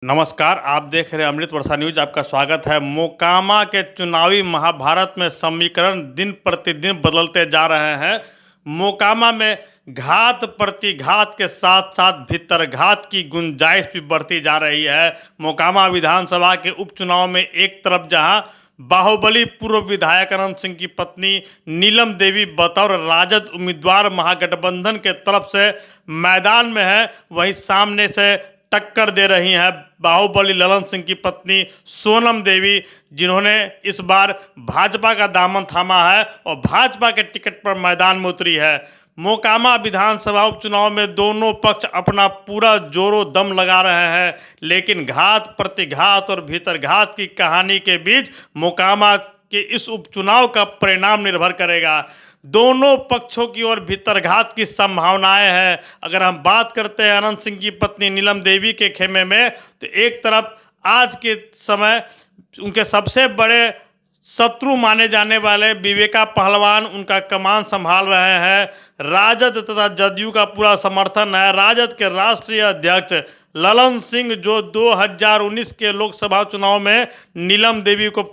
नमस्कार, आप देख रहे हैं अमृत वर्षा न्यूज। आपका स्वागत है। मोकामा के चुनावी महाभारत में समीकरण दिन प्रतिदिन बदलते जा रहे हैं। मोकामा में घात प्रतिघात के साथ साथ भीतरघात की गुंजाइश भी बढ़ती जा रही है। मोकामा विधानसभा के उपचुनाव में एक तरफ जहां बाहुबली पूर्व विधायक अनंत सिंह की पत्नी नीलम देवी बतौर राजद उम्मीदवार महागठबंधन के तरफ से मैदान में है, वहीं सामने से टक्कर दे रही हैं बाहुबली ललन सिंह की पत्नी सोनम देवी, जिन्होंने इस बार भाजपा का दामन थामा है और भाजपा के टिकट पर मैदान में उतरी है। मोकामा विधानसभा उपचुनाव में दोनों पक्ष अपना पूरा जोरों दम लगा रहे हैं, लेकिन घात प्रतिघात और भीतरघात की कहानी के बीच मोकामा के इस उपचुनाव का परिणाम निर्भर करेगा। दोनों पक्षों की ओर भीतरघात की संभावनाएं हैं। अगर हम बात करते हैं अनंत सिंह की पत्नी नीलम देवी के खेमे में, तो एक तरफ आज के समय उनके सबसे बड़े शत्रु माने जाने वाले विवेका पहलवान उनका कमान संभाल रहे हैं। राजद तथा जदयू का पूरा समर्थन है। राजद के राष्ट्रीय अध्यक्ष ललन सिंह, जो 2019 के लोकसभा चुनाव में नीलम देवी को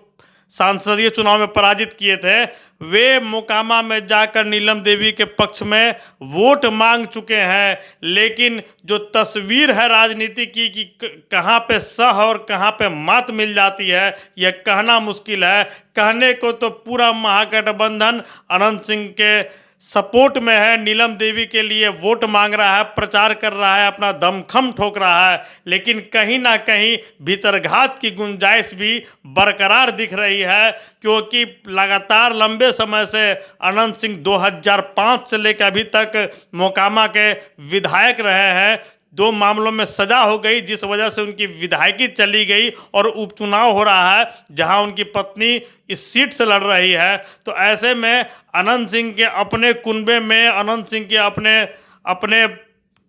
सांसदीय चुनाव में पराजित किए थे, वे मोकामा में जाकर नीलम देवी के पक्ष में वोट मांग चुके हैं। लेकिन जो तस्वीर है राजनीति की कि कहां पे सह और कहां पे मात मिल जाती है, यह कहना मुश्किल है। कहने को तो पूरा महागठबंधन अनंत सिंह के सपोर्ट में है, नीलम देवी के लिए वोट मांग रहा है, प्रचार कर रहा है, अपना दमखम ठोक रहा है, लेकिन कहीं ना कहीं भीतरघात की गुंजाइश भी बरकरार दिख रही है, क्योंकि लगातार लंबे समय से अनंत सिंह 2005 से लेकर अभी तक मोकामा के विधायक रहे हैं। 2 मामलों में सजा हो गई, जिस वजह से उनकी विधायकी चली गई और उपचुनाव हो रहा है जहां उनकी पत्नी इस सीट से लड़ रही है। तो ऐसे में अनंत सिंह के अपने कुनबे में, अनंत सिंह के अपने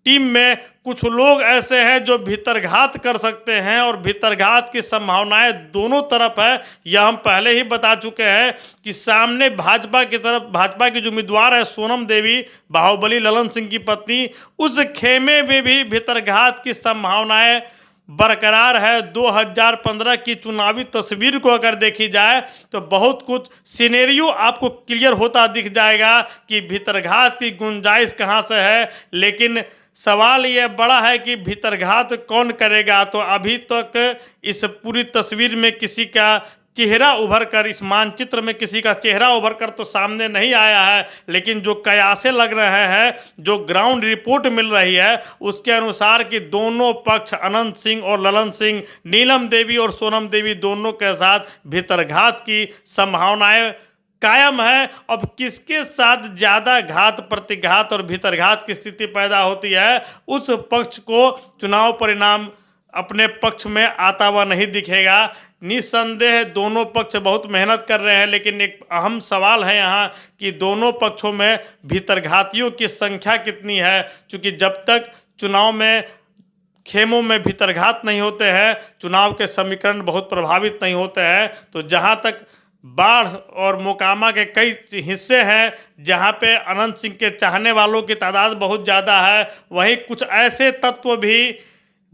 टीम में कुछ लोग ऐसे हैं जो भीतरघात कर सकते हैं और भीतरघात की संभावनाएं दोनों तरफ है। यह हम पहले ही बता चुके हैं कि सामने भाजपा की तरफ भाजपा की जो उम्मीदवार है सोनम देवी, बाहुबली ललन सिंह की पत्नी, उस खेमे में भी भीतरघात की संभावनाएं बरकरार है। 2015 की चुनावी तस्वीर को अगर देखी जाए तो बहुत कुछ सिनेरियो आपको क्लियर होता दिख जाएगा कि भीतरघात की गुंजाइश कहां से है। लेकिन सवाल यह बड़ा है कि भीतरघात कौन करेगा। तो अभी तक इस पूरी तस्वीर में किसी का चेहरा उभर कर, इस मानचित्र में किसी का चेहरा उभर कर तो सामने नहीं आया है, लेकिन जो कयासे लग रहे हैं, जो ग्राउंड रिपोर्ट मिल रही है, उसके अनुसार कि दोनों पक्ष अनंत सिंह और ललन सिंह, नीलम देवी और सोनम देवी दोनों के साथ भीतरघात की संभावनाएं कायम है। अब किसके साथ ज़्यादा घात प्रतिघात और भीतरघात की स्थिति पैदा होती है, उस पक्ष को चुनाव परिणाम अपने पक्ष में आता हुआ नहीं दिखेगा। निस्संदेह दोनों पक्ष बहुत मेहनत कर रहे हैं, लेकिन एक अहम सवाल है यहाँ कि दोनों पक्षों में भीतरघातियों की संख्या कितनी है। क्योंकि जब तक चुनाव में खेमों में भीतरघात नहीं होते हैं, चुनाव के समीकरण बहुत प्रभावित नहीं होते हैं। तो जहाँ तक बाढ़ और मोकामा के कई हिस्से हैं जहां पे अनंत सिंह के चाहने वालों की तादाद बहुत ज़्यादा है, वहीं कुछ ऐसे तत्व भी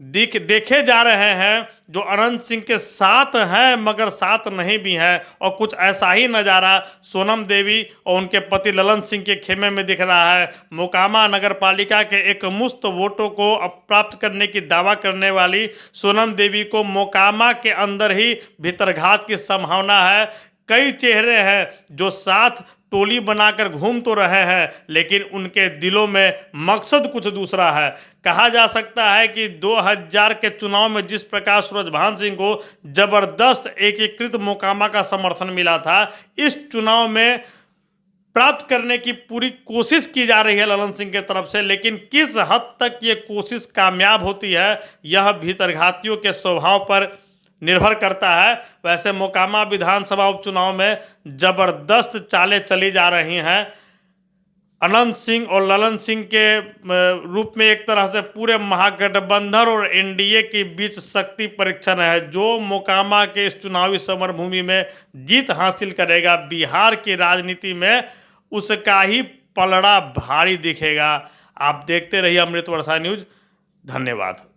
देखे जा रहे हैं जो अनंत सिंह के साथ हैं मगर साथ नहीं भी हैं। और कुछ ऐसा ही नज़ारा सोनम देवी और उनके पति ललन सिंह के खेमे में दिख रहा है। मोकामा नगर पालिका के एक मुश्त वोटों को प्राप्त करने की दावा करने वाली सोनम देवी को मोकामा के अंदर ही भीतरघात की संभावना है। कई चेहरे हैं जो साथ टोली बनाकर घूम तो रहे हैं, लेकिन उनके दिलों में मकसद कुछ दूसरा है। कहा जा सकता है कि 2000 के चुनाव में जिस प्रकार सूरजभान सिंह को जबरदस्त एकीकृत मोकामा का समर्थन मिला था, इस चुनाव में प्राप्त करने की पूरी कोशिश की जा रही है ललन सिंह के तरफ से। लेकिन किस हद तक ये कोशिश कामयाब होती है, यह भीतरघातियों के स्वभाव पर निर्भर करता है। वैसे मोकामा विधानसभा उपचुनाव में जबरदस्त चालें चली जा रही हैं। अनंत सिंह और ललन सिंह के रूप में एक तरह से पूरे महागठबंधन और एनडीए के बीच शक्ति परीक्षण है। जो मोकामा के इस चुनावी समरभूमि में जीत हासिल करेगा, बिहार की राजनीति में उसका ही पलड़ा भारी दिखेगा। आप देखते रहिए अमृत वर्षा न्यूज। धन्यवाद।